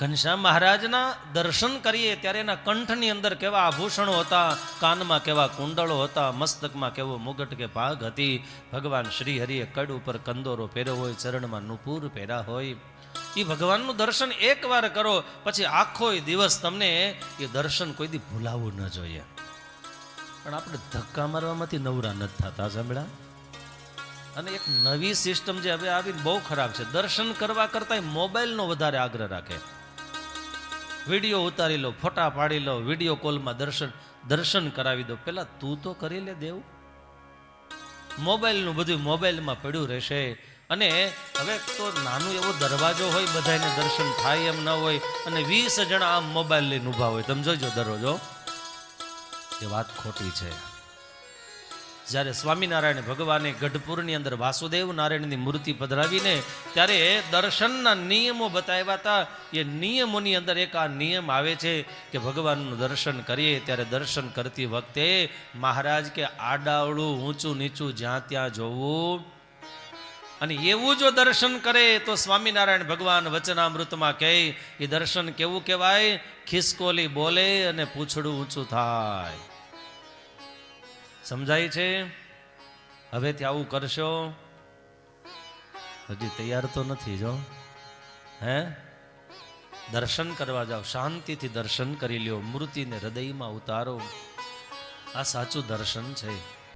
ઘનશ્યામ મહારાજના દર્શન કરીએ ત્યારે એના કંઠની અંદર કેવા આભૂષણો હતા, કાનમાં કેવા કુંડળો હતા, મસ્તકમાં કેવો મુગટ કે પાઘ હતી. ભગવાન શ્રી હરિએ કડ ઉપર કંદોરો પહેર્યો હોય, ચરણમાં નુપુર પહેર્યા હોય. એ ભગવાનનું દર્શન એકવાર કરો પછી આખો દિવસ તમને એ દર્શન કોઈ દી ભૂલાવવું ન જોઈએ. પણ આપણે ધક્કા મારવામાંથી નવરા નથી થતા સાંભળ્યા. અને એક નવી સિસ્ટમ જે હવે આવીને બહુ ખરાબ છે. દર્શન કરવા કરતાં મોબાઈલનો વધારે આગ્રહ રાખે. વિડીયો ઉતારી લો, ફોટા પાડી લો, વિડીયો કોલમાં દર્શન કરાવી દો. પેલા તું તો કરી લે દેવ. મોબાઈલનું બધું મોબાઈલમાં પડ્યું રહેશે. અને હવે તો નાનું એવો દરવાજો હોય, બધાને દર્શન થાય એમ ન હોય, અને 20 જણા આમ મોબાઈલ લઈને ઊભા હોય. તમે જોજો દરરોજો. એ વાત ખોટી છે. જ્યારે સ્વામિનારાયણ ભગવાને ગઢપુરની અંદર વાસુદેવ નારાયણની મૂર્તિ પધરાવીને ત્યારે દર્શનના નિયમો બતાવ્યા હતા. એ નિયમોની અંદર એક આ નિયમ આવે છે કે ભગવાનનું દર્શન કરીએ ત્યારે દર્શન કરતી વખતે મહારાજ કે આડાવડું ઊંચું નીચું જ્યાં ત્યાં જોવું. અને એવું જો દર્શન કરે તો સ્વામિનારાયણ ભગવાન વચનામૃતમાં કહે એ દર્શન કેવું કહેવાય? ખિસકોલી બોલે અને પૂંછડું ઊંચું થાય. સમજાય છે? હવેથી આવું કરશો? હજી તૈયાર તો નથી જો. હે, દર્શન કરવા જાઓ, શાંતિથી દર્શન કરી લ્યો, મૂર્તિને હૃદયમાં ઉતારો. આ સાચું દર્શન છે.